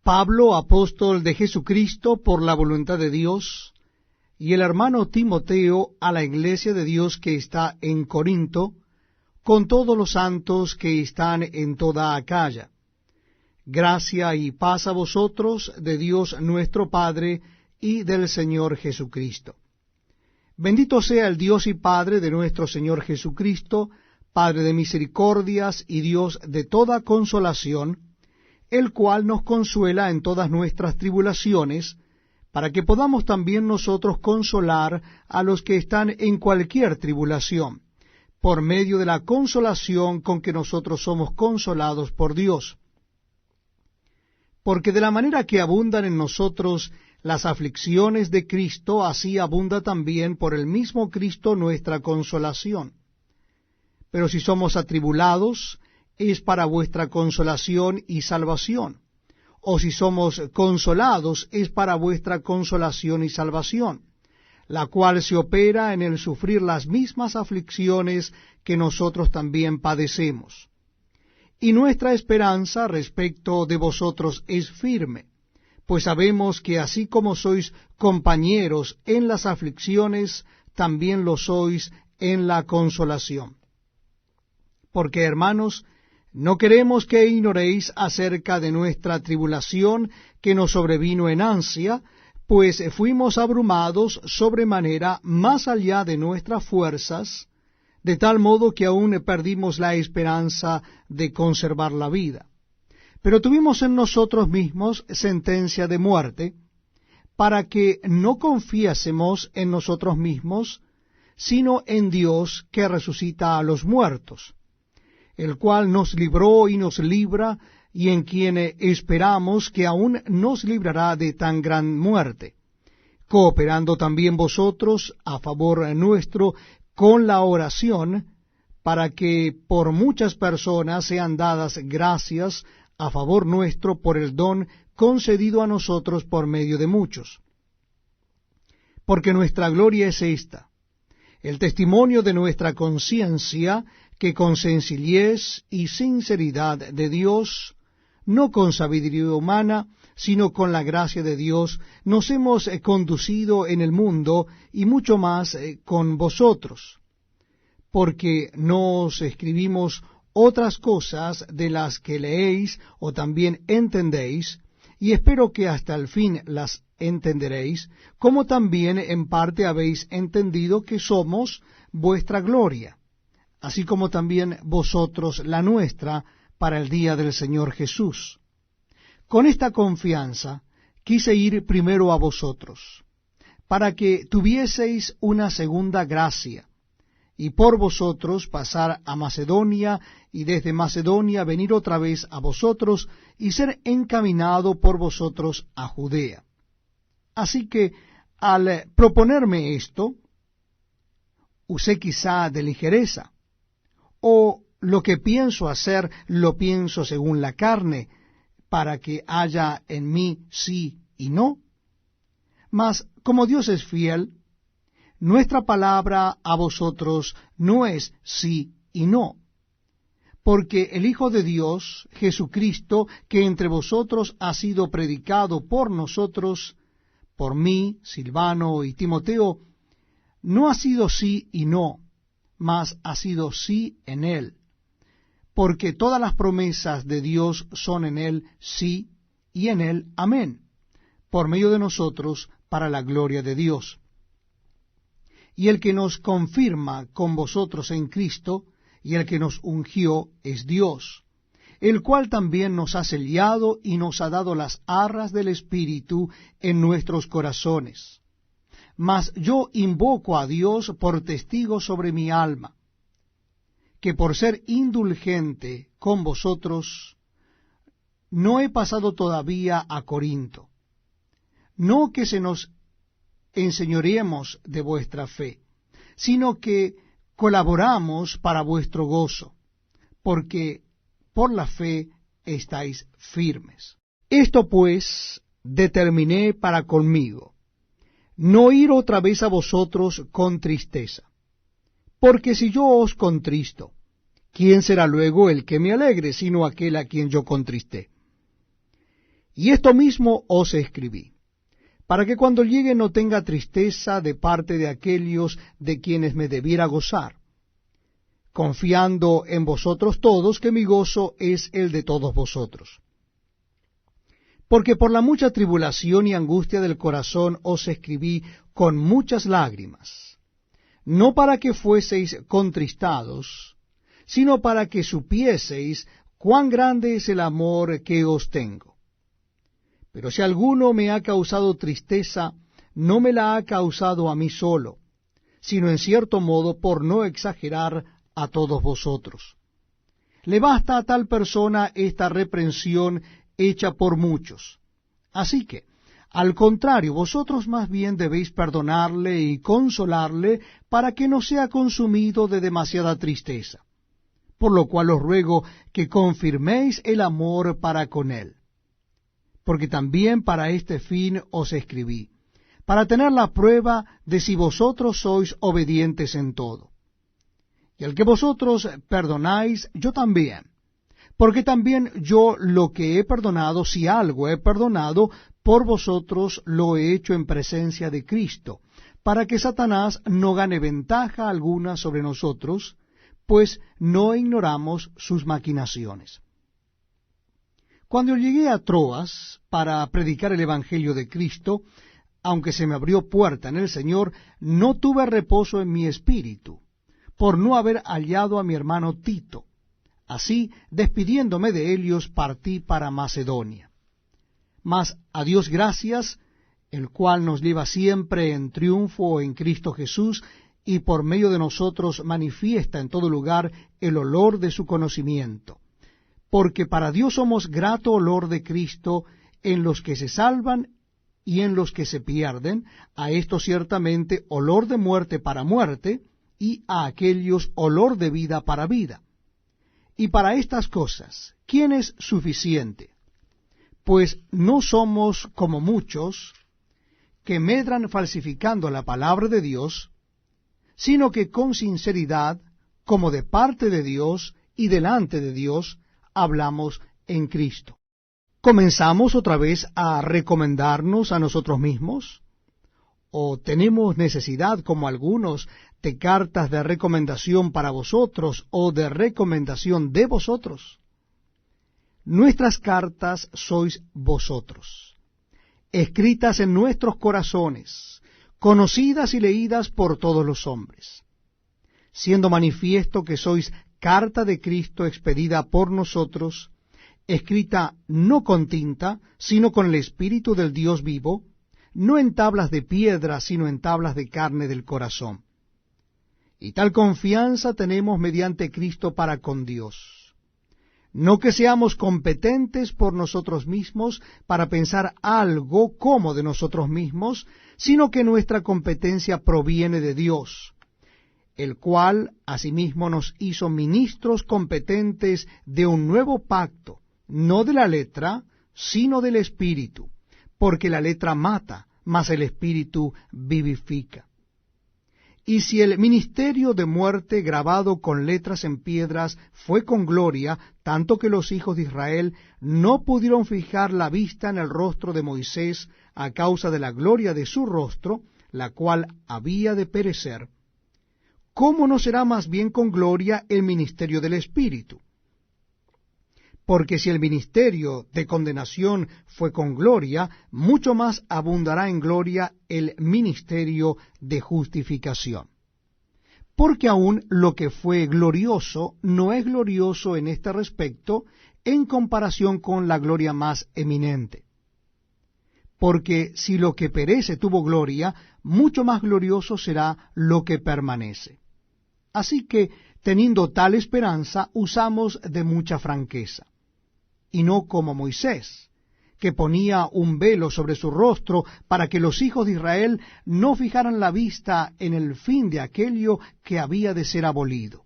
Pablo, apóstol de Jesucristo por la voluntad de Dios, y el hermano Timoteo a la iglesia de Dios que está en Corinto, con todos los santos que están en toda Acaya. Gracia y paz a vosotros de Dios nuestro Padre y del Señor Jesucristo. Bendito sea el Dios y Padre de nuestro Señor Jesucristo, Padre de misericordias y Dios de toda consolación, el cual nos consuela en todas nuestras tribulaciones, para que podamos también nosotros consolar a los que están en cualquier tribulación, por medio de la consolación con que nosotros somos consolados por Dios. Porque de la manera que abundan en nosotros las aflicciones de Cristo, así abunda también por el mismo Cristo nuestra consolación. Pero si somos atribulados, es para vuestra consolación y salvación. O si somos consolados, es para vuestra consolación y salvación, la cual se opera en el sufrir las mismas aflicciones que nosotros también padecemos. Y nuestra esperanza respecto de vosotros es firme, pues sabemos que así como sois compañeros en las aflicciones, también lo sois en la consolación. Porque, hermanos, no queremos que ignoréis acerca de nuestra tribulación que nos sobrevino en ansia, pues fuimos abrumados sobremanera más allá de nuestras fuerzas, de tal modo que aún perdimos la esperanza de conservar la vida. Pero tuvimos en nosotros mismos sentencia de muerte, para que no confiásemos en nosotros mismos, sino en Dios que resucita a los muertos, el cual nos libró y nos libra, y en quien esperamos que aún nos librará de tan gran muerte, cooperando también vosotros a favor nuestro con la oración, para que por muchas personas sean dadas gracias a favor nuestro por el don concedido a nosotros por medio de muchos. Porque nuestra gloria es esta, el testimonio de nuestra conciencia, que con sencillez y sinceridad de Dios, no con sabiduría humana, sino con la gracia de Dios, nos hemos conducido en el mundo, y mucho más con vosotros, porque no os escribimos otras cosas de las que leéis o también entendéis, y espero que hasta el fin las entenderéis, como también en parte habéis entendido que somos vuestra gloria, así como también vosotros la nuestra, para el día del Señor Jesús. Con esta confianza quise ir primero a vosotros, para que tuvieseis una segunda gracia, y por vosotros pasar a Macedonia, y desde Macedonia venir otra vez a vosotros, y ser encaminado por vosotros a Judea. Así que, al proponerme esto, usé quizá de ligereza, o lo que pienso hacer lo pienso según la carne, para que haya en mí sí y no. Mas como Dios es fiel, nuestra palabra a vosotros no es sí y no, porque el Hijo de Dios, Jesucristo, que entre vosotros ha sido predicado por nosotros, por mí, Silvano y Timoteo, no ha sido sí y no, mas ha sido sí en él, porque todas las promesas de Dios son en él sí y en él amén, por medio de nosotros para la gloria de Dios. Y el que nos confirma con vosotros en Cristo, y el que nos ungió es Dios, el cual también nos ha sellado y nos ha dado las arras del Espíritu en nuestros corazones. Mas yo invoco a Dios por testigo sobre mi alma, que por ser indulgente con vosotros, no he pasado todavía a Corinto, no que se nos enseñoreemos de vuestra fe, sino que colaboramos para vuestro gozo, porque por la fe estáis firmes. Esto pues determiné para conmigo, no ir otra vez a vosotros con tristeza. Porque si yo os contristo, ¿quién será luego el que me alegre, sino aquel a quien yo contristé? Y esto mismo os escribí, para que cuando llegue no tenga tristeza de parte de aquellos de quienes me debiera gozar, confiando en vosotros todos, que mi gozo es el de todos vosotros. Porque por la mucha tribulación y angustia del corazón os escribí con muchas lágrimas, no para que fueseis contristados, sino para que supieseis cuán grande es el amor que os tengo. Pero si alguno me ha causado tristeza, no me la ha causado a mí solo, sino en cierto modo, por no exagerar, a todos vosotros. Le basta a tal persona esta reprensión hecha por muchos. Así que, al contrario, vosotros más bien debéis perdonarle y consolarle, para que no sea consumido de demasiada tristeza. Por lo cual os ruego que confirméis el amor para con él. Porque también para este fin os escribí, para tener la prueba de si vosotros sois obedientes en todo. Y al que vosotros perdonáis, yo también. Porque también yo lo que he perdonado, si algo he perdonado, por vosotros lo he hecho en presencia de Cristo, para que Satanás no gane ventaja alguna sobre nosotros, pues no ignoramos sus maquinaciones. Cuando llegué a Troas para predicar el Evangelio de Cristo, aunque se me abrió puerta en el Señor, no tuve reposo en mi espíritu, por no haber hallado a mi hermano Tito. Así, despidiéndome de ellos, partí para Macedonia. Mas a Dios gracias, el cual nos lleva siempre en triunfo en Cristo Jesús, y por medio de nosotros manifiesta en todo lugar el olor de su conocimiento. Porque para Dios somos grato olor de Cristo en los que se salvan y en los que se pierden, a esto ciertamente olor de muerte para muerte, y a aquellos olor de vida para vida. Y para estas cosas, ¿quién es suficiente? Pues no somos como muchos que medran falsificando la palabra de Dios, sino que con sinceridad, como de parte de Dios y delante de Dios, hablamos en Cristo. ¿Comenzamos otra vez a recomendarnos a nosotros mismos? ¿O tenemos necesidad, como algunos, de cartas de recomendación para vosotros o de recomendación de vosotros? Nuestras cartas sois vosotros, escritas en nuestros corazones, conocidas y leídas por todos los hombres, siendo manifiesto que sois carta de Cristo expedida por nosotros, escrita no con tinta, sino con el Espíritu del Dios vivo, no en tablas de piedra, sino en tablas de carne del corazón. Y tal confianza tenemos mediante Cristo para con Dios. No que seamos competentes por nosotros mismos para pensar algo como de nosotros mismos, sino que nuestra competencia proviene de Dios, el cual asimismo nos hizo ministros competentes de un nuevo pacto, no de la letra, sino del Espíritu, porque la letra mata, mas el Espíritu vivifica. Y si el ministerio de muerte grabado con letras en piedras fue con gloria, tanto que los hijos de Israel no pudieron fijar la vista en el rostro de Moisés a causa de la gloria de su rostro, la cual había de perecer, ¿cómo no será más bien con gloria el ministerio del Espíritu? Porque si el ministerio de condenación fue con gloria, mucho más abundará en gloria el ministerio de justificación. Porque aún lo que fue glorioso no es glorioso en este respecto en comparación con la gloria más eminente. Porque si lo que perece tuvo gloria, mucho más glorioso será lo que permanece. Así que, teniendo tal esperanza, usamos de mucha franqueza. Y no como Moisés, que ponía un velo sobre su rostro para que los hijos de Israel no fijaran la vista en el fin de aquello que había de ser abolido.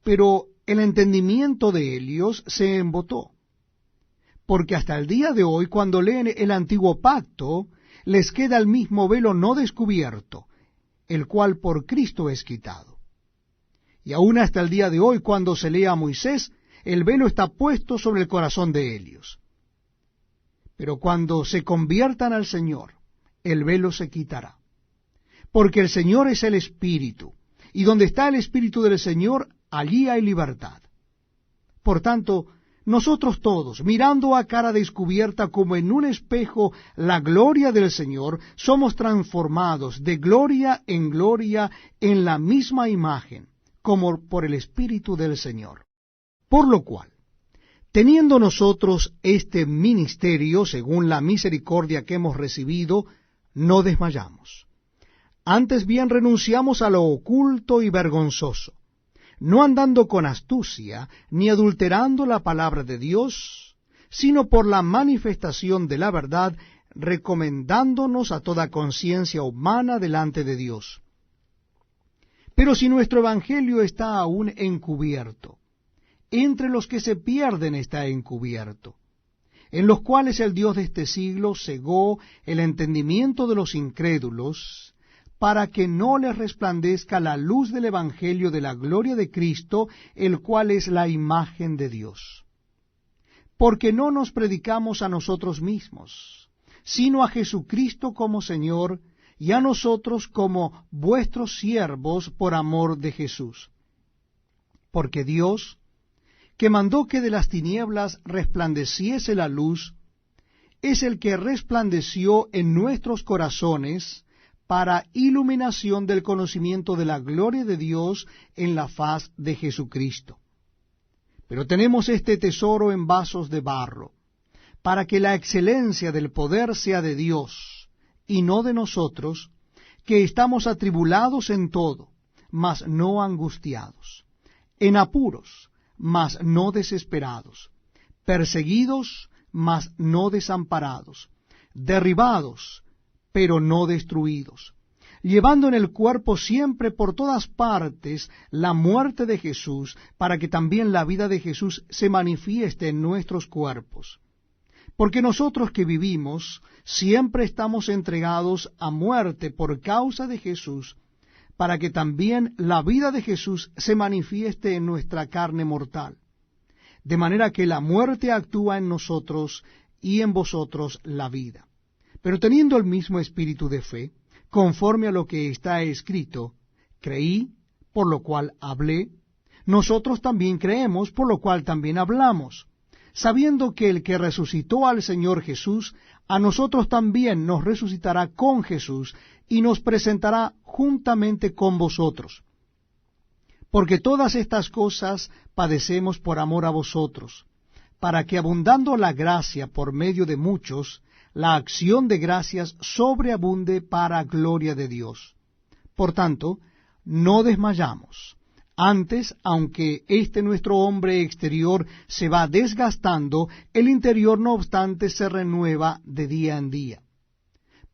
Pero el entendimiento de ellos se embotó, porque hasta el día de hoy, cuando leen el antiguo pacto, les queda el mismo velo no descubierto, el cual por Cristo es quitado. Y aún hasta el día de hoy, cuando se lee a Moisés, el velo está puesto sobre el corazón de ellos. Pero cuando se conviertan al Señor, el velo se quitará. Porque el Señor es el Espíritu, y donde está el Espíritu del Señor, allí hay libertad. Por tanto, nosotros todos, mirando a cara descubierta como en un espejo la gloria del Señor, somos transformados de gloria en la misma imagen, como por el Espíritu del Señor. Por lo cual, teniendo nosotros este ministerio, según la misericordia que hemos recibido, no desmayamos. Antes bien renunciamos a lo oculto y vergonzoso, no andando con astucia, ni adulterando la palabra de Dios, sino por la manifestación de la verdad, recomendándonos a toda conciencia humana delante de Dios. Pero si nuestro evangelio está aún encubierto, entre los que se pierden está encubierto, en los cuales el Dios de este siglo cegó el entendimiento de los incrédulos, para que no les resplandezca la luz del evangelio de la gloria de Cristo, el cual es la imagen de Dios. Porque no nos predicamos a nosotros mismos, sino a Jesucristo como Señor, y a nosotros como vuestros siervos por amor de Jesús. Porque Dios, que mandó que de las tinieblas resplandeciese la luz, es el que resplandeció en nuestros corazones para iluminación del conocimiento de la gloria de Dios en la faz de Jesucristo. Pero tenemos este tesoro en vasos de barro, para que la excelencia del poder sea de Dios, y no de nosotros, que estamos atribulados en todo, mas no angustiados, en apuros, mas no desesperados, perseguidos, mas no desamparados, derribados, pero no destruidos, llevando en el cuerpo siempre por todas partes la muerte de Jesús, para que también la vida de Jesús se manifieste en nuestros cuerpos. Porque nosotros que vivimos siempre estamos entregados a muerte por causa de Jesús, para que también la vida de Jesús se manifieste en nuestra carne mortal. De manera que la muerte actúa en nosotros y en vosotros la vida. Pero teniendo el mismo espíritu de fe, conforme a lo que está escrito, creí, por lo cual hablé, nosotros también creemos, por lo cual también hablamos, sabiendo que el que resucitó al Señor Jesús, a nosotros también nos resucitará con Jesús, y nos presentará juntamente con vosotros. Porque todas estas cosas padecemos por amor a vosotros, para que abundando la gracia por medio de muchos, la acción de gracias sobreabunde para gloria de Dios. Por tanto, no desmayamos. Antes, aunque este nuestro hombre exterior se va desgastando, el interior no obstante se renueva de día en día.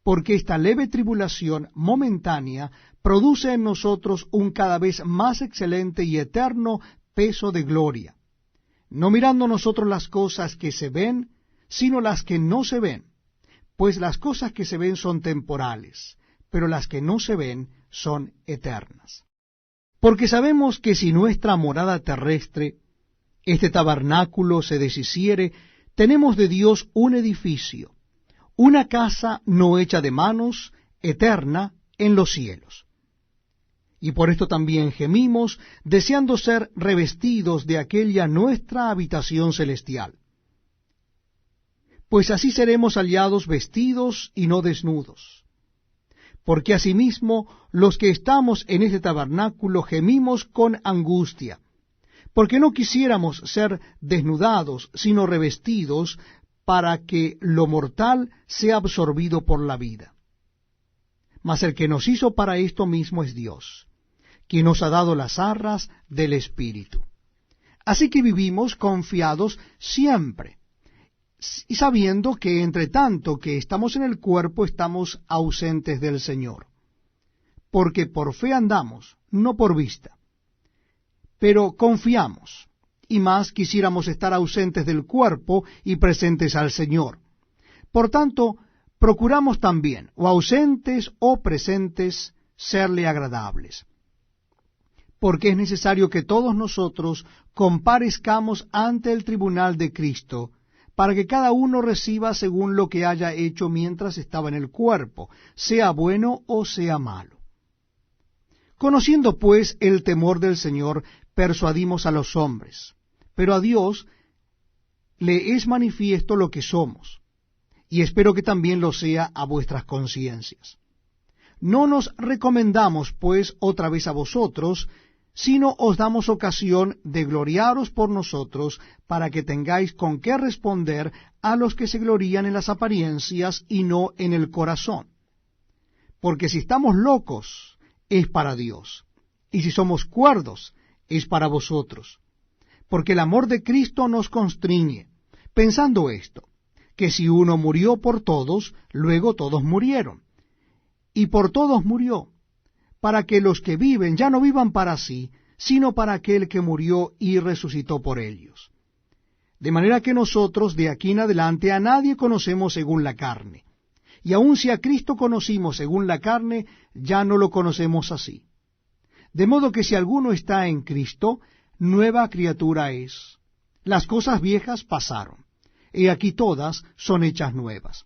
Porque esta leve tribulación momentánea produce en nosotros un cada vez más excelente y eterno peso de gloria, no mirando nosotros las cosas que se ven, sino las que no se ven. Pues las cosas que se ven son temporales, pero las que no se ven son eternas. Porque sabemos que si nuestra morada terrestre, este tabernáculo, se deshiciere, tenemos de Dios un edificio, una casa no hecha de manos, eterna en los cielos. Y por esto también gemimos, deseando ser revestidos de aquella nuestra habitación celestial. Pues así seremos hallados vestidos y no desnudos. Porque asimismo los que estamos en este tabernáculo gemimos con angustia, porque no quisiéramos ser desnudados, sino revestidos, para que lo mortal sea absorbido por la vida. Mas el que nos hizo para esto mismo es Dios, quien nos ha dado las arras del Espíritu. Así que vivimos confiados siempre, y sabiendo que entre tanto que estamos en el cuerpo estamos ausentes del Señor, porque por fe andamos, no por vista. Pero confiamos, y más quisiéramos estar ausentes del cuerpo y presentes al Señor. Por tanto, procuramos también, o ausentes o presentes, serle agradables. Porque es necesario que todos nosotros comparezcamos ante el tribunal de Cristo, para que cada uno reciba según lo que haya hecho mientras estaba en el cuerpo, sea bueno o sea malo. Conociendo pues el temor del Señor, persuadimos a los hombres, pero a Dios le es manifiesto lo que somos, y espero que también lo sea a vuestras conciencias. No nos recomendamos, pues, otra vez a vosotros, sino os damos ocasión de gloriaros por nosotros, para que tengáis con qué responder a los que se glorían en las apariencias y no en el corazón. Porque si estamos locos, es para Dios, y si somos cuerdos, es para vosotros. Porque el amor de Cristo nos constriñe, pensando esto, que si uno murió por todos, luego todos murieron. Y por todos murió, para que los que viven ya no vivan para sí, sino para aquel que murió y resucitó por ellos. De manera que nosotros de aquí en adelante a nadie conocemos según la carne. Y aun si a Cristo conocimos según la carne, ya no lo conocemos así. De modo que si alguno está en Cristo, nueva criatura es. Las cosas viejas pasaron, he aquí todas son hechas nuevas.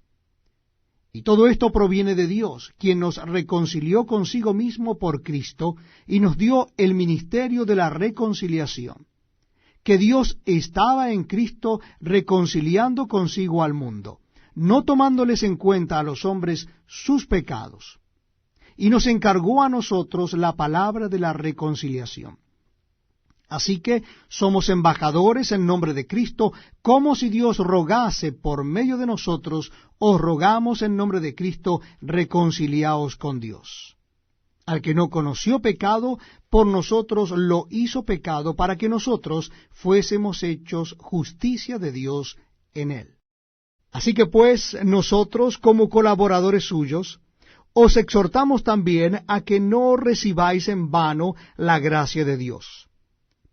Y todo esto proviene de Dios, quien nos reconcilió consigo mismo por Cristo, y nos dio el ministerio de la reconciliación, que Dios estaba en Cristo reconciliando consigo al mundo, no tomándoles en cuenta a los hombres sus pecados, y nos encargó a nosotros la palabra de la reconciliación. Así que somos embajadores en nombre de Cristo, como si Dios rogase por medio de nosotros, os rogamos en nombre de Cristo, reconciliaos con Dios. Al que no conoció pecado, por nosotros lo hizo pecado, para que nosotros fuésemos hechos justicia de Dios en él. Así que pues, nosotros, como colaboradores suyos, os exhortamos también a que no recibáis en vano la gracia de Dios.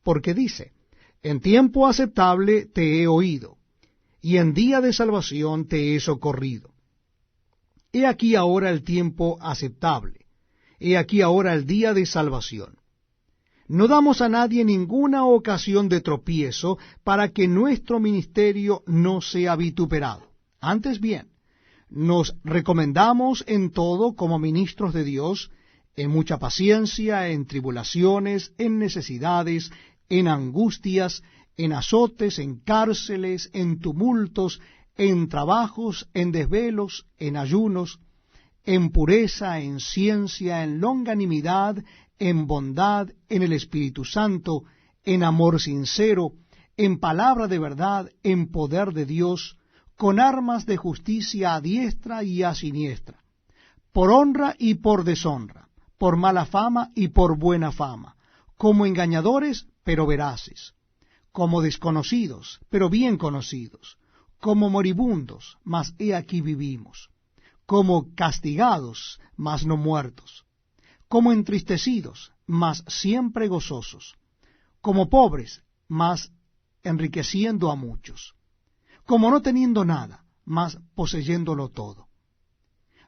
Porque dice, en tiempo aceptable te he oído, y en día de salvación te he socorrido. He aquí ahora el tiempo aceptable, he aquí ahora el día de salvación. No damos a nadie ninguna ocasión de tropiezo para que nuestro ministerio no sea vituperado. Antes bien, nos recomendamos en todo como ministros de Dios, en mucha paciencia, en tribulaciones, en necesidades, en angustias, en azotes, en cárceles, en tumultos, en trabajos, en desvelos, en ayunos, en pureza, en ciencia, en longanimidad, en bondad, en el Espíritu Santo, en amor sincero, en palabra de verdad, en poder de Dios, con armas de justicia a diestra y a siniestra, por honra y por deshonra, por mala fama y por buena fama, como engañadores, pero veraces, como desconocidos, pero bien conocidos, como moribundos, mas he aquí vivimos, como castigados, mas no muertos, como entristecidos, mas siempre gozosos, como pobres, mas enriqueciendo a muchos, como no teniendo nada, mas poseyéndolo todo.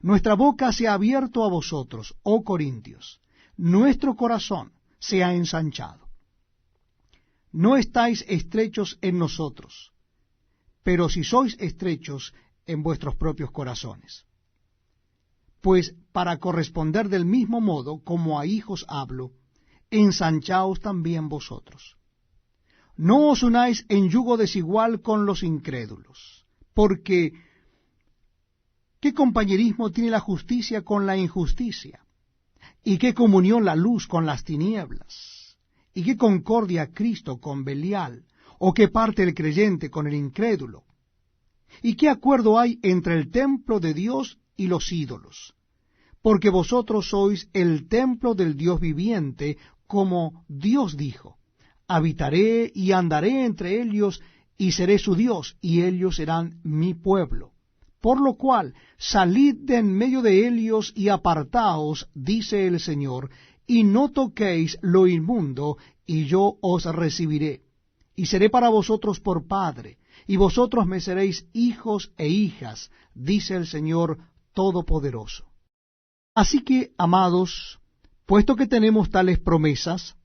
Nuestra boca se ha abierto a vosotros, oh Corintios, nuestro corazón se ha ensanchado. No estáis estrechos en nosotros, pero si sois estrechos en vuestros propios corazones. Pues para corresponder del mismo modo como a hijos hablo, ensanchaos también vosotros. No os unáis en yugo desigual con los incrédulos, porque ¿qué compañerismo tiene la justicia con la injusticia? ¿Y qué comunión la luz con las tinieblas? ¿Y qué concordia Cristo con Belial? ¿O qué parte el creyente con el incrédulo? ¿Y qué acuerdo hay entre el templo de Dios y los ídolos? Porque vosotros sois el templo del Dios viviente, como Dios dijo, habitaré y andaré entre ellos, y seré su Dios, y ellos serán mi pueblo. Por lo cual, salid de en medio de ellos y apartaos, dice el Señor, y no toquéis lo inmundo, y yo os recibiré, y seré para vosotros por padre, y vosotros me seréis hijos e hijas, dice el Señor Todopoderoso. Así que, amados, puesto que tenemos tales promesas,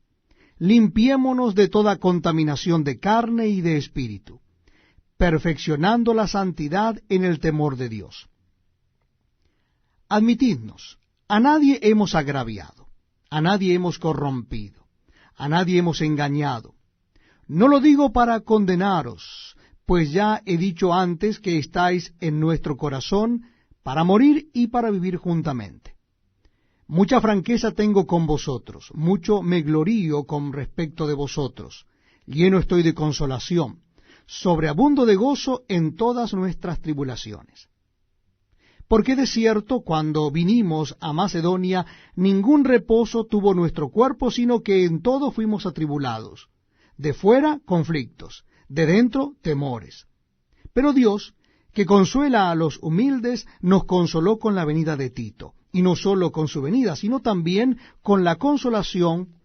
limpiémonos de toda contaminación de carne y de espíritu, perfeccionando la santidad en el temor de Dios. Admitidnos, a nadie hemos agraviado, a nadie hemos corrompido, a nadie hemos engañado. No lo digo para condenaros, pues ya he dicho antes que estáis en nuestro corazón para morir y para vivir juntamente. Mucha franqueza tengo con vosotros, mucho me glorío con respecto de vosotros, lleno estoy de consolación, sobreabundo de gozo en todas nuestras tribulaciones. Porque de cierto, cuando vinimos a Macedonia, ningún reposo tuvo nuestro cuerpo, sino que en todo fuimos atribulados. De fuera, conflictos, de dentro, temores. Pero Dios, que consuela a los humildes, nos consoló con la venida de Tito, y no sólo con su venida, sino también con la consolación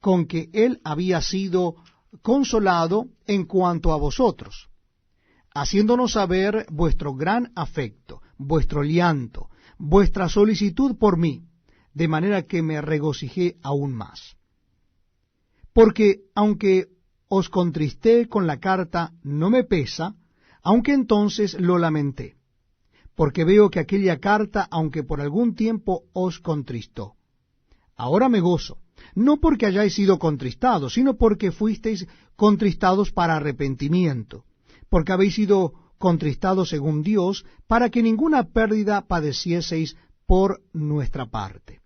con que él había sido consolado en cuanto a vosotros, haciéndonos saber vuestro gran afecto, vuestro llanto, vuestra solicitud por mí, de manera que me regocijé aún más. Porque aunque os contristé con la carta, no me pesa, aunque entonces lo lamenté, porque veo que aquella carta, aunque por algún tiempo os contristó, ahora me gozo, no porque hayáis sido contristados, sino porque fuisteis contristados para arrepentimiento, porque habéis sido contristados según Dios, para que ninguna pérdida padecieseis por nuestra parte.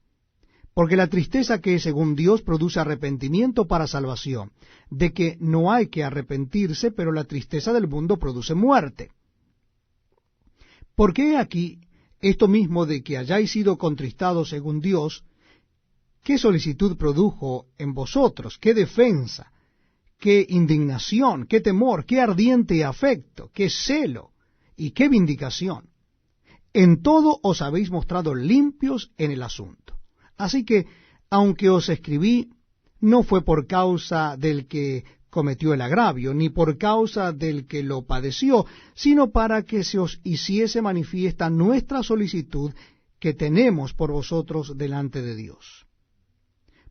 Porque la tristeza que según Dios produce arrepentimiento para salvación, de que no hay que arrepentirse, pero la tristeza del mundo produce muerte. Porque he aquí esto mismo de que hayáis sido contristados según Dios, ¿qué solicitud produjo en vosotros? ¿Qué defensa? ¿Qué indignación? ¿Qué temor? ¿Qué ardiente afecto? ¿Qué celo? ¿Y qué vindicación? En todo os habéis mostrado limpios en el asunto. Así que, aunque os escribí, no fue por causa del que cometió el agravio, ni por causa del que lo padeció, sino para que se os hiciese manifiesta nuestra solicitud que tenemos por vosotros delante de Dios.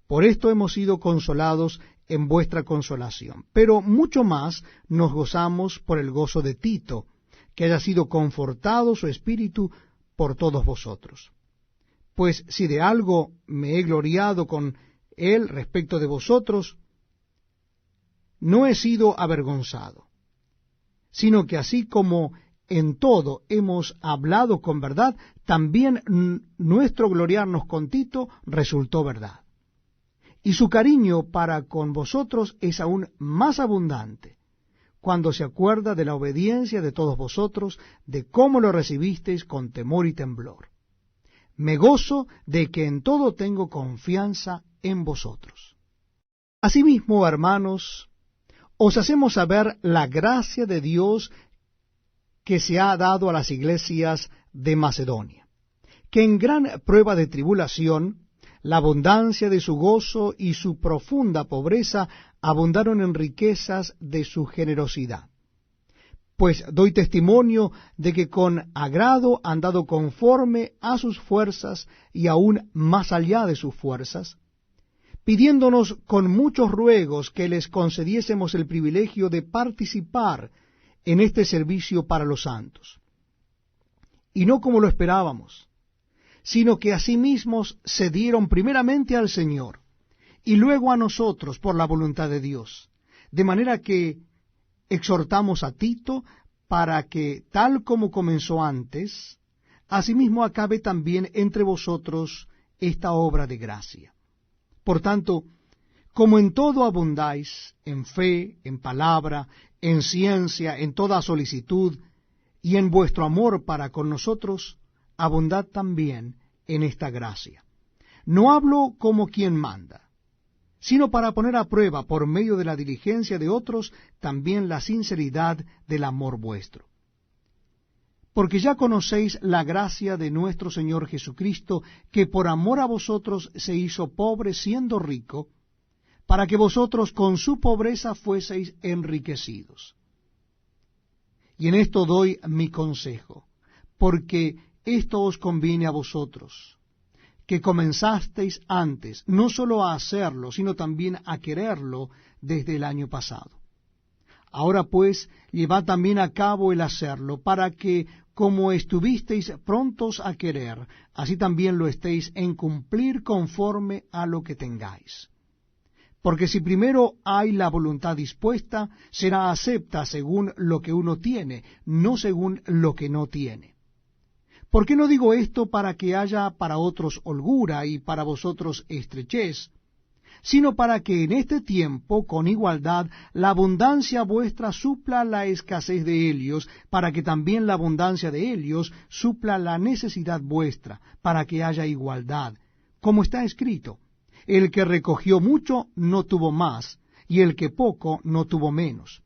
Por esto hemos sido consolados en vuestra consolación, pero mucho más nos gozamos por el gozo de Tito, que haya sido confortado su espíritu por todos vosotros. Pues si de algo me he gloriado con él respecto de vosotros, no he sido avergonzado, sino que así como en todo hemos hablado con verdad, también nuestro gloriarnos con Tito resultó verdad. Y su cariño para con vosotros es aún más abundante, cuando se acuerda de la obediencia de todos vosotros, de cómo lo recibisteis con temor y temblor. Me gozo de que en todo tengo confianza en vosotros. Asimismo, hermanos, os hacemos saber la gracia de Dios que se ha dado a las iglesias de Macedonia, que en gran prueba de tribulación, la abundancia de su gozo y su profunda pobreza abundaron en riquezas de su generosidad. Pues doy testimonio de que con agrado han dado conforme a sus fuerzas y aún más allá de sus fuerzas, pidiéndonos con muchos ruegos que les concediésemos el privilegio de participar en este servicio para los santos. Y no como lo esperábamos, sino que asimismo se dieron primeramente al Señor, y luego a nosotros por la voluntad de Dios, de manera que exhortamos a Tito para que, tal como comenzó antes, asimismo acabe también entre vosotros esta obra de gracia. Por tanto, como en todo abundáis, en fe, en palabra, en ciencia, en toda solicitud, y en vuestro amor para con nosotros, abundad también en esta gracia. No hablo como quien manda, sino para poner a prueba por medio de la diligencia de otros también la sinceridad del amor vuestro. Porque ya conocéis la gracia de nuestro Señor Jesucristo, que por amor a vosotros se hizo pobre siendo rico, para que vosotros con su pobreza fueseis enriquecidos. Y en esto doy mi consejo, porque esto os conviene a vosotros, que comenzasteis antes, no solo a hacerlo, sino también a quererlo desde el año pasado. Ahora pues, llevad también a cabo el hacerlo, para que, como estuvisteis prontos a querer, así también lo estéis en cumplir conforme a lo que tengáis. Porque si primero hay la voluntad dispuesta, será acepta según lo que uno tiene, no según lo que no tiene. ¿Por qué no digo esto para que haya para otros holgura y para vosotros estrechez, sino para que en este tiempo, con igualdad, la abundancia vuestra supla la escasez de ellos, para que también la abundancia de ellos supla la necesidad vuestra, para que haya igualdad? Como está escrito, el que recogió mucho no tuvo más, y el que poco no tuvo menos.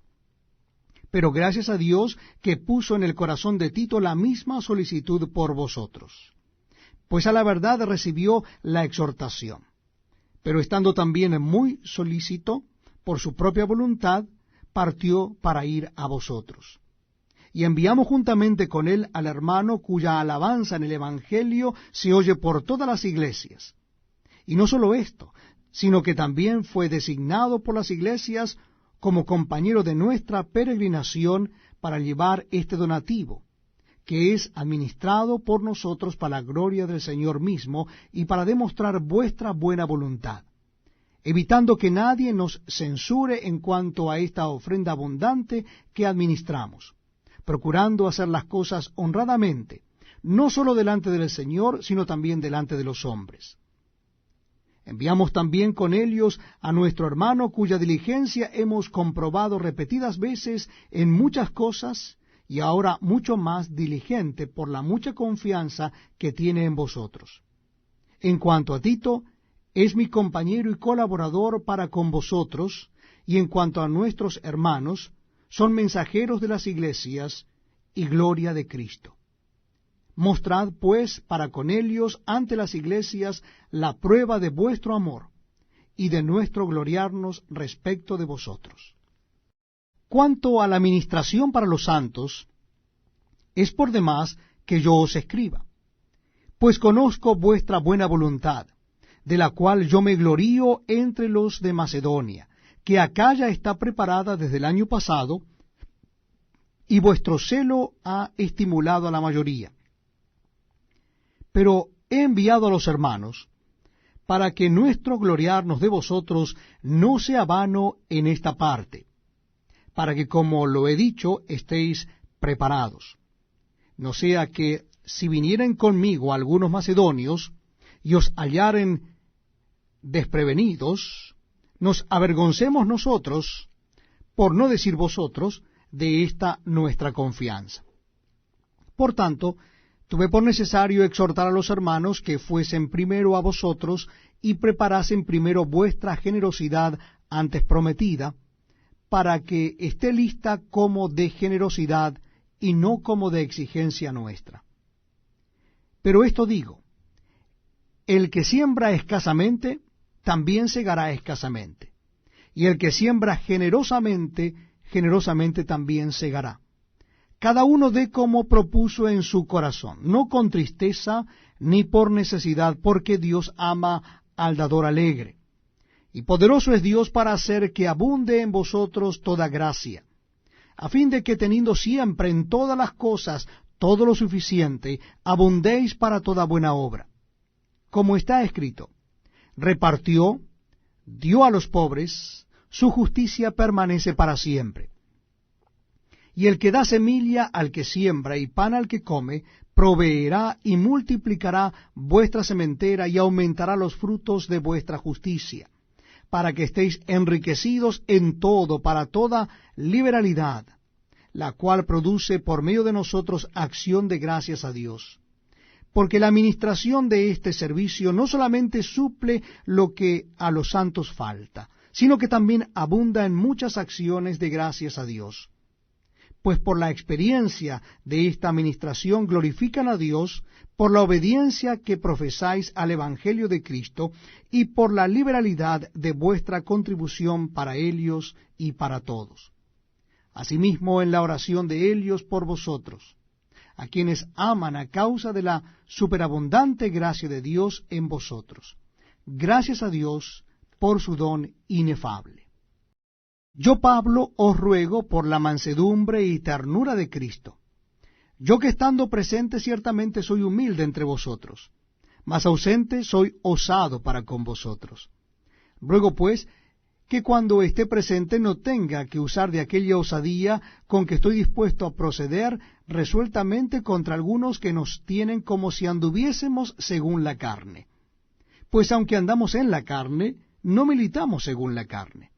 Pero gracias a Dios que puso en el corazón de Tito la misma solicitud por vosotros, pues a la verdad recibió la exhortación. Pero estando también muy solícito, por su propia voluntad, partió para ir a vosotros. Y enviamos juntamente con él al hermano cuya alabanza en el Evangelio se oye por todas las iglesias. Y no solo esto, sino que también fue designado por las iglesias como compañero de nuestra peregrinación para llevar este donativo, que es administrado por nosotros para la gloria del Señor mismo y para demostrar vuestra buena voluntad, evitando que nadie nos censure en cuanto a esta ofrenda abundante que administramos, procurando hacer las cosas honradamente, no solo delante del Señor, sino también delante de los hombres. Enviamos también con ellos a nuestro hermano, cuya diligencia hemos comprobado repetidas veces en muchas cosas, y ahora mucho más diligente por la mucha confianza que tiene en vosotros. En cuanto a Tito, es mi compañero y colaborador para con vosotros, y en cuanto a nuestros hermanos, son mensajeros de las iglesias y gloria de Cristo. Mostrad, pues, para con ellos ante las iglesias la prueba de vuestro amor y de nuestro gloriarnos respecto de vosotros. Cuanto a la ministración para los santos, es por demás que yo os escriba, pues conozco vuestra buena voluntad, de la cual yo me glorío entre los de Macedonia, que Acaya está preparada desde el año pasado, y vuestro celo ha estimulado a la mayoría. Pero he enviado a los hermanos, para que nuestro gloriarnos de vosotros no sea vano en esta parte, para que, como lo he dicho, estéis preparados. No sea que, si vinieren conmigo algunos macedonios, y os hallaren desprevenidos, nos avergoncemos nosotros, por no decir vosotros, de esta nuestra confianza. Por tanto, tuve por necesario exhortar a los hermanos que fuesen primero a vosotros y preparasen primero vuestra generosidad antes prometida, para que esté lista como de generosidad y no como de exigencia nuestra. Pero esto digo, el que siembra escasamente, también segará escasamente, y el que siembra generosamente, generosamente también segará. Cada uno dé como propuso en su corazón, no con tristeza ni por necesidad, porque Dios ama al dador alegre. Y poderoso es Dios para hacer que abunde en vosotros toda gracia, a fin de que teniendo siempre en todas las cosas todo lo suficiente, abundéis para toda buena obra. Como está escrito, repartió, dio a los pobres, su justicia permanece para siempre. Y el que da semilla al que siembra y pan al que come, proveerá y multiplicará vuestra sementera y aumentará los frutos de vuestra justicia, para que estéis enriquecidos en todo, para toda liberalidad, la cual produce por medio de nosotros acción de gracias a Dios. Porque la administración de este servicio no solamente suple lo que a los santos falta, sino que también abunda en muchas acciones de gracias a Dios. Pues por la experiencia de esta administración glorifican a Dios por la obediencia que profesáis al Evangelio de Cristo y por la liberalidad de vuestra contribución para ellos y para todos. Asimismo en la oración de ellos por vosotros, a quienes aman a causa de la superabundante gracia de Dios en vosotros. Gracias a Dios por su don inefable. Yo, Pablo, os ruego por la mansedumbre y ternura de Cristo. Yo que estando presente ciertamente soy humilde entre vosotros, mas ausente soy osado para con vosotros. Ruego pues que cuando esté presente no tenga que usar de aquella osadía con que estoy dispuesto a proceder resueltamente contra algunos que nos tienen como si anduviésemos según la carne. Pues aunque andamos en la carne, no militamos según la carne.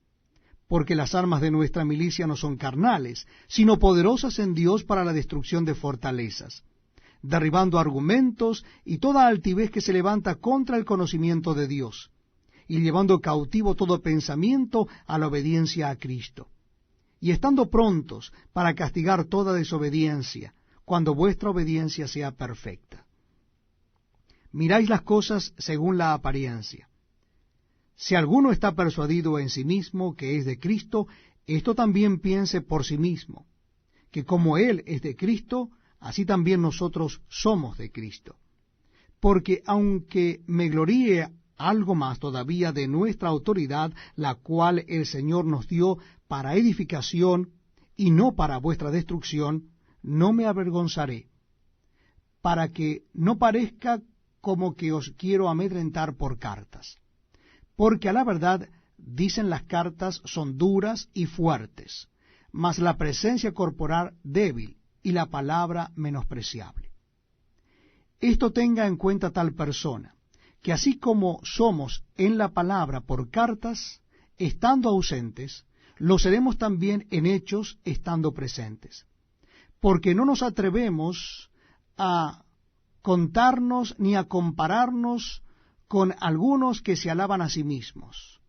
Porque las armas de nuestra milicia no son carnales, sino poderosas en Dios para la destrucción de fortalezas, derribando argumentos y toda altivez que se levanta contra el conocimiento de Dios, y llevando cautivo todo pensamiento a la obediencia a Cristo, y estando prontos para castigar toda desobediencia, cuando vuestra obediencia sea perfecta. Miráis las cosas según la apariencia. Si alguno está persuadido en sí mismo que es de Cristo, esto también piense por sí mismo, que como Él es de Cristo, así también nosotros somos de Cristo. Porque aunque me gloríe algo más todavía de nuestra autoridad, la cual el Señor nos dio para edificación y no para vuestra destrucción, no me avergonzaré, para que no parezca como que os quiero amedrentar por cartas. Porque a la verdad, dicen las cartas, son duras y fuertes, mas la presencia corporal débil y la palabra menospreciable. Esto tenga en cuenta tal persona, que así como somos en la palabra por cartas, estando ausentes, lo seremos también en hechos, estando presentes. Porque no nos atrevemos a contarnos ni a compararnos con algunos que se alaban a sí mismos,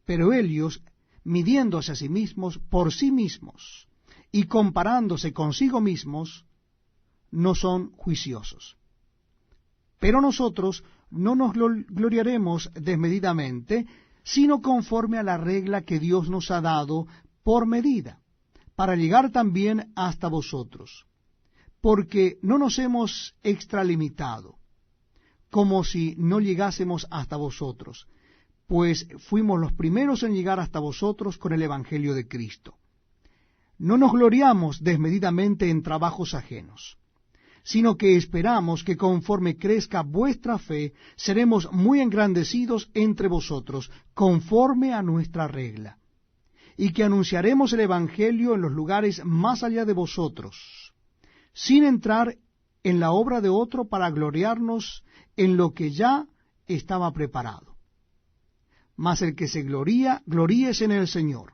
pero ellos, midiéndose a sí mismos por sí mismos y comparándose consigo mismos, no son juiciosos. Pero nosotros no nos gloriaremos desmedidamente, sino conforme a la regla que Dios nos ha dado por medida, para llegar también hasta vosotros, porque no nos hemos extralimitado, como si no llegásemos hasta vosotros, pues fuimos los primeros en llegar hasta vosotros con el Evangelio de Cristo. No nos gloriamos desmedidamente en trabajos ajenos, sino que esperamos que conforme crezca vuestra fe, seremos muy engrandecidos entre vosotros, conforme a nuestra regla, y que anunciaremos el Evangelio en los lugares más allá de vosotros, sin entrar en la obra de otro para gloriarnos en lo que ya estaba preparado. Mas el que se gloría, gloríese en el Señor,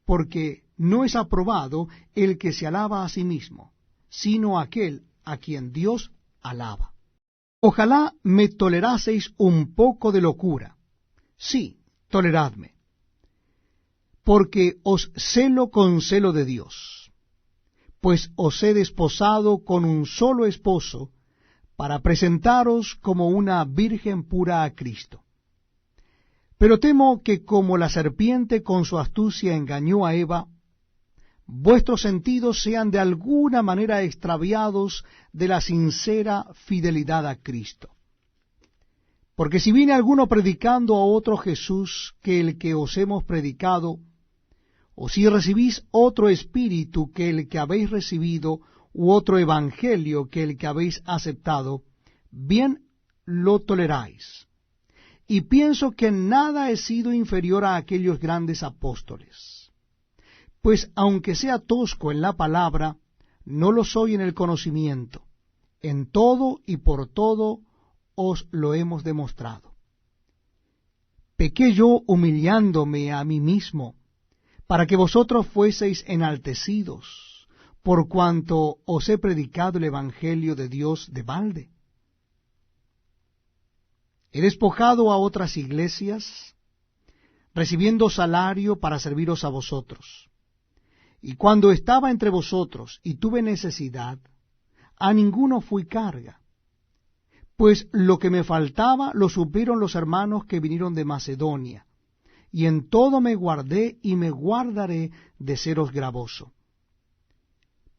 porque no es aprobado el que se alaba a sí mismo, sino aquel a quien Dios alaba. Ojalá me toleraseis un poco de locura. Sí, toleradme, porque os celo con celo de Dios, pues os he desposado con un solo esposo, para presentaros como una virgen pura a Cristo. Pero temo que como la serpiente con su astucia engañó a Eva, vuestros sentidos sean de alguna manera extraviados de la sincera fidelidad a Cristo. Porque si viene alguno predicando a otro Jesús que el que os hemos predicado, o si recibís otro espíritu que el que habéis recibido, u otro evangelio que el que habéis aceptado, bien lo toleráis. Y pienso que en nada he sido inferior a aquellos grandes apóstoles. Pues aunque sea tosco en la palabra, no lo soy en el conocimiento. En todo y por todo os lo hemos demostrado. Pequé yo humillándome a mí mismo, para que vosotros fueseis enaltecidos, por cuanto os he predicado el Evangelio de Dios de balde. He despojado a otras iglesias, recibiendo salario para serviros a vosotros. Y cuando estaba entre vosotros y tuve necesidad, a ninguno fui carga, pues lo que me faltaba lo supieron los hermanos que vinieron de Macedonia, y en todo me guardé y me guardaré de seros gravoso.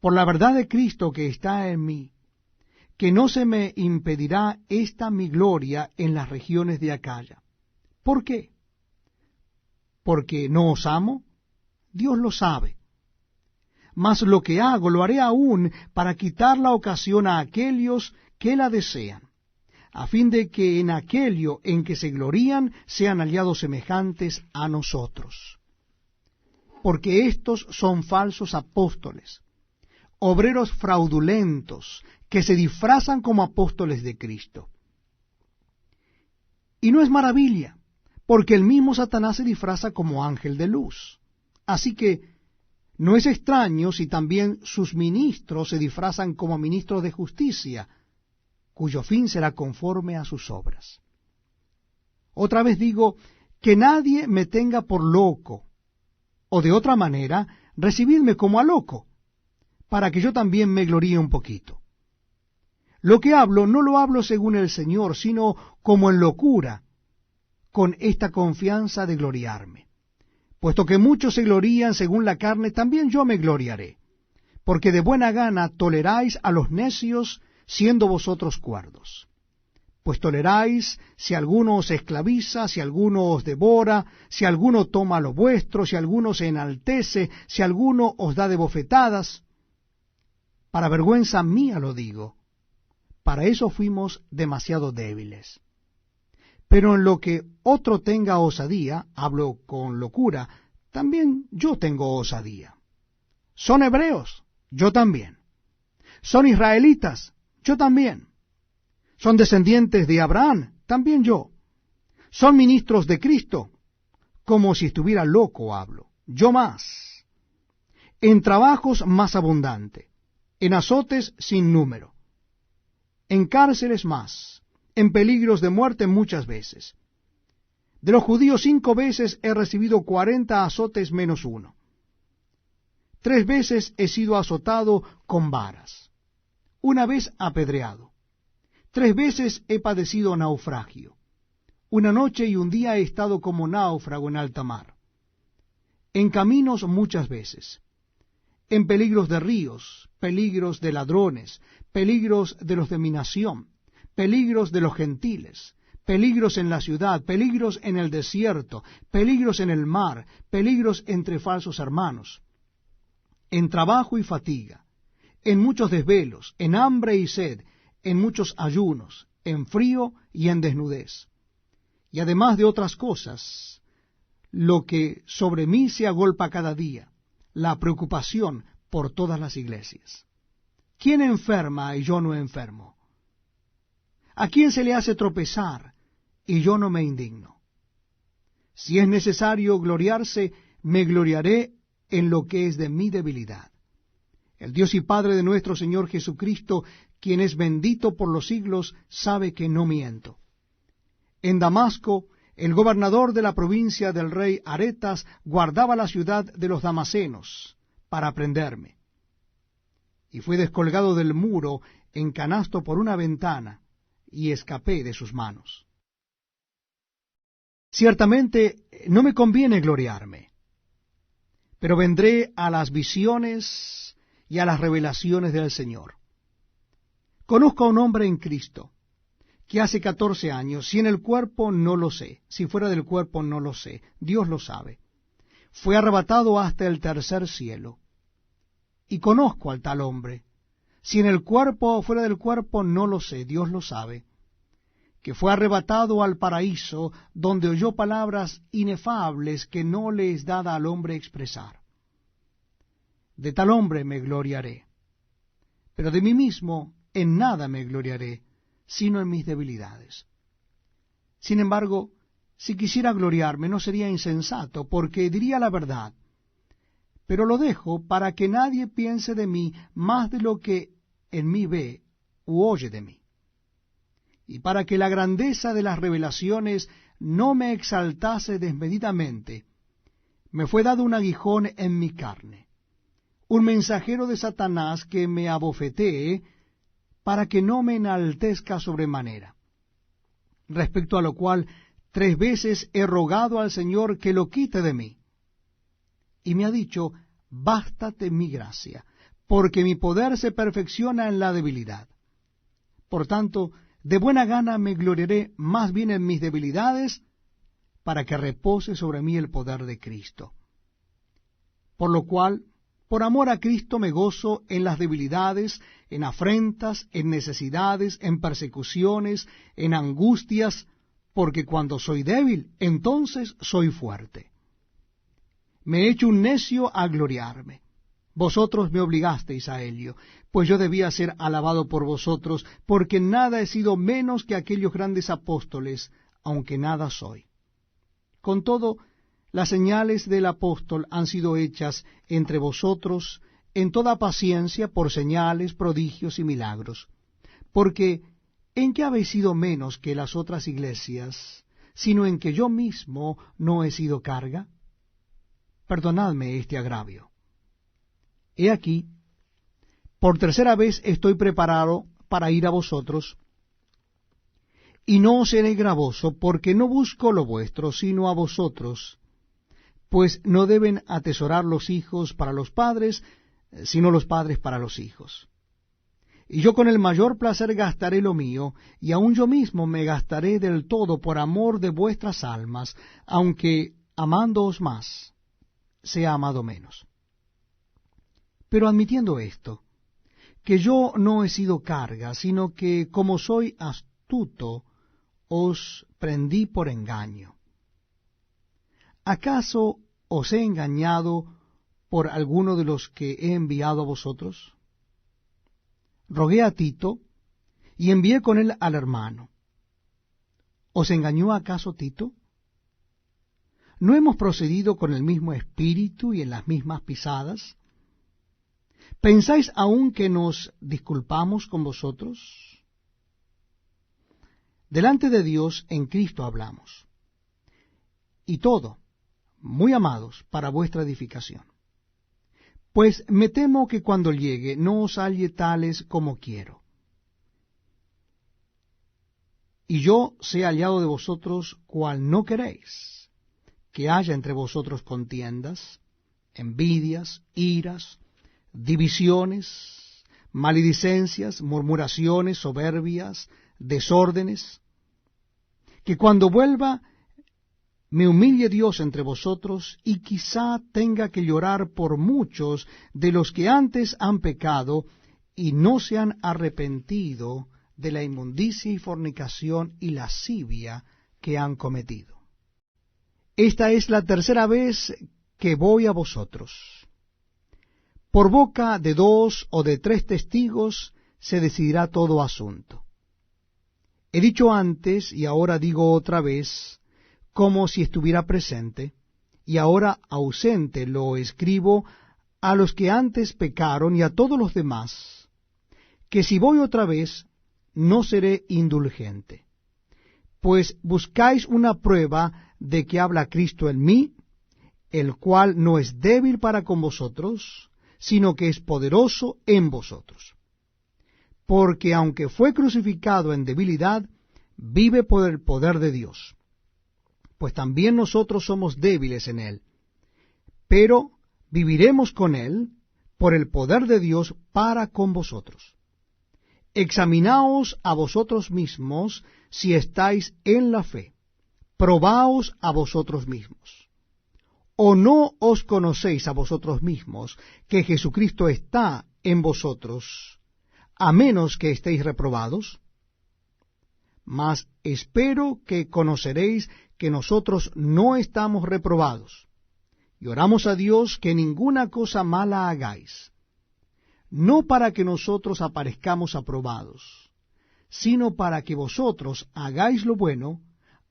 Por la verdad de Cristo que está en mí, que no se me impedirá esta mi gloria en las regiones de Acaya. ¿Por qué? ¿Porque no os amo? Dios lo sabe. Mas lo que hago lo haré aún para quitar la ocasión a aquellos que la desean, a fin de que en aquello en que se glorían sean hallados semejantes a nosotros. Porque estos son falsos apóstoles, obreros fraudulentos, que se disfrazan como apóstoles de Cristo. Y no es maravilla, porque el mismo Satanás se disfraza como ángel de luz. Así que no es extraño si también sus ministros se disfrazan como ministros de justicia, cuyo fin será conforme a sus obras. Otra vez digo, que nadie me tenga por loco, o de otra manera, recibidme como a loco, para que yo también me gloríe un poquito. Lo que hablo no lo hablo según el Señor, sino como en locura, con esta confianza de gloriarme. Puesto que muchos se glorían según la carne, también yo me gloriaré, porque de buena gana toleráis a los necios, siendo vosotros cuerdos. Pues toleráis si alguno os esclaviza, si alguno os devora, si alguno toma lo vuestro, si alguno se enaltece, si alguno os da de bofetadas. Para vergüenza mía lo digo, para eso fuimos demasiado débiles. Pero en lo que otro tenga osadía, hablo con locura, también yo tengo osadía. ¿Son hebreos? Yo también. ¿Son israelitas? Yo también. ¿Son descendientes de Abraham? También yo. ¿Son ministros de Cristo? Como si estuviera loco hablo. Yo más. En trabajos más abundante. En azotes sin número. En cárceles más. En peligros de muerte muchas veces. De los judíos 5 veces he recibido 40 azotes menos uno. 3 veces he sido azotado con varas. 1 vez apedreado. 3 veces he padecido naufragio. 1 noche y 1 día he estado como náufrago en alta mar. En caminos muchas veces. En peligros de ríos, peligros de ladrones, peligros de los de mi nación, peligros de los gentiles, peligros en la ciudad, peligros en el desierto, peligros en el mar, peligros entre falsos hermanos, en trabajo y fatiga, en muchos desvelos, en hambre y sed, en muchos ayunos, en frío y en desnudez. Y además de otras cosas, lo que sobre mí se agolpa cada día, la preocupación por todas las iglesias. ¿Quién enferma y yo no enfermo? ¿A quién se le hace tropezar y yo no me indigno? Si es necesario gloriarse, me gloriaré en lo que es de mi debilidad. El Dios y Padre de nuestro Señor Jesucristo, quien es bendito por los siglos, sabe que no miento. En Damasco, el gobernador de la provincia del rey Aretas guardaba la ciudad de los damasenos para prenderme. Y fui descolgado del muro en canasto por una ventana, y escapé de sus manos. Ciertamente no me conviene gloriarme, pero vendré a las visiones y a las revelaciones del Señor. Conozco a un hombre en Cristo, que hace 14 años, si en el cuerpo no lo sé, si fuera del cuerpo no lo sé, Dios lo sabe, fue arrebatado hasta el tercer cielo. Y conozco al tal hombre, si en el cuerpo o fuera del cuerpo no lo sé, Dios lo sabe, que fue arrebatado al paraíso, donde oyó palabras inefables que no le es dada al hombre expresar. De tal hombre me gloriaré, pero de mí mismo en nada me gloriaré, sino en mis debilidades. Sin embargo, si quisiera gloriarme no sería insensato, porque diría la verdad, pero lo dejo para que nadie piense de mí más de lo que en mí ve u oye de mí. Y para que la grandeza de las revelaciones no me exaltase desmedidamente, me fue dado un aguijón en mi carne, un mensajero de Satanás que me abofetee, para que no me enaltezca sobremanera. Respecto a lo cual 3 veces he rogado al Señor que lo quite de mí. Y me ha dicho, bástate mi gracia, porque mi poder se perfecciona en la debilidad. Por tanto, de buena gana me gloriaré más bien en mis debilidades, para que repose sobre mí el poder de Cristo. Por lo cual, por amor a Cristo me gozo en las debilidades, en afrentas, en necesidades, en persecuciones, en angustias, porque cuando soy débil, entonces soy fuerte. Me he hecho un necio a gloriarme. Vosotros me obligasteis a ello, pues yo debía ser alabado por vosotros, porque nada he sido menos que aquellos grandes apóstoles, aunque nada soy. Con todo, las señales del apóstol han sido hechas entre vosotros en toda paciencia por señales, prodigios y milagros. Porque, ¿en qué habéis sido menos que las otras iglesias, sino en que yo mismo no he sido carga? Perdonadme este agravio. He aquí, por tercera vez estoy preparado para ir a vosotros, y no os seré gravoso, porque no busco lo vuestro, sino a vosotros, pues no deben atesorar los hijos para los padres, sino los padres para los hijos. Y yo con el mayor placer gastaré lo mío, y aun yo mismo me gastaré del todo por amor de vuestras almas, aunque amándoos más, sea amado menos. Pero admitiendo esto, que yo no he sido carga, sino que como soy astuto, os prendí por engaño. ¿Acaso os he engañado por alguno de los que he enviado a vosotros? Rogué a Tito, y envié con él al hermano. ¿Os engañó acaso Tito? ¿No hemos procedido con el mismo espíritu y en las mismas pisadas? ¿Pensáis aún que nos disculpamos con vosotros? Delante de Dios en Cristo hablamos, y todo, muy amados, para vuestra edificación. Pues me temo que cuando llegue no os halle tales como quiero. Y yo sea hallado de vosotros cual no queréis, que haya entre vosotros contiendas, envidias, iras, divisiones, maledicencias, murmuraciones, soberbias, desórdenes, que cuando vuelva me humille Dios entre vosotros, y quizá tenga que llorar por muchos de los que antes han pecado y no se han arrepentido de la inmundicia y fornicación y lascivia que han cometido. Esta es la tercera vez que voy a vosotros. Por boca de 2 o de 3 testigos se decidirá todo asunto. He dicho antes, y ahora digo otra vez, como si estuviera presente, y ahora ausente lo escribo a los que antes pecaron y a todos los demás, que si voy otra vez, no seré indulgente. Pues buscáis una prueba de que habla Cristo en mí, el cual no es débil para con vosotros, sino que es poderoso en vosotros. Porque aunque fue crucificado en debilidad, vive por el poder de Dios. Pues también nosotros somos débiles en él, pero viviremos con él por el poder de Dios para con vosotros. Examinaos a vosotros mismos si estáis en la fe, probaos a vosotros mismos. ¿O no os conocéis a vosotros mismos que Jesucristo está en vosotros, a menos que estéis reprobados? Mas espero que conoceréis que nosotros no estamos reprobados, y oramos a Dios que ninguna cosa mala hagáis, no para que nosotros aparezcamos aprobados, sino para que vosotros hagáis lo bueno,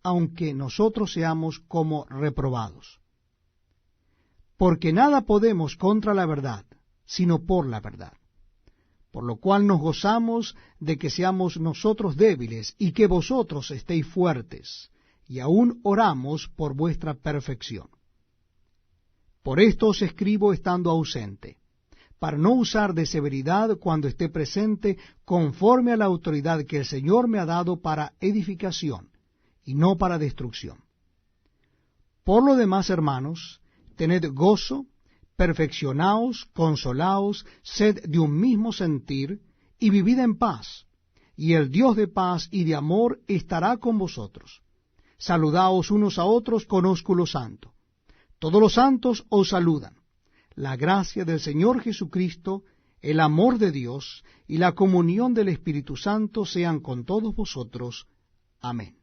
aunque nosotros seamos como reprobados. Porque nada podemos contra la verdad, sino por la verdad. Por lo cual nos gozamos de que seamos nosotros débiles y que vosotros estéis fuertes, y aún oramos por vuestra perfección. Por esto os escribo estando ausente, para no usar de severidad cuando esté presente, conforme a la autoridad que el Señor me ha dado para edificación, y no para destrucción. Por lo demás, hermanos, tened gozo, perfeccionaos, consolaos, sed de un mismo sentir, y vivid en paz, y el Dios de paz y de amor estará con vosotros. Saludaos unos a otros con ósculo santo. Todos los santos os saludan. la gracia del Señor Jesucristo, el amor de Dios y la comunión del Espíritu Santo sean con todos vosotros. Amén.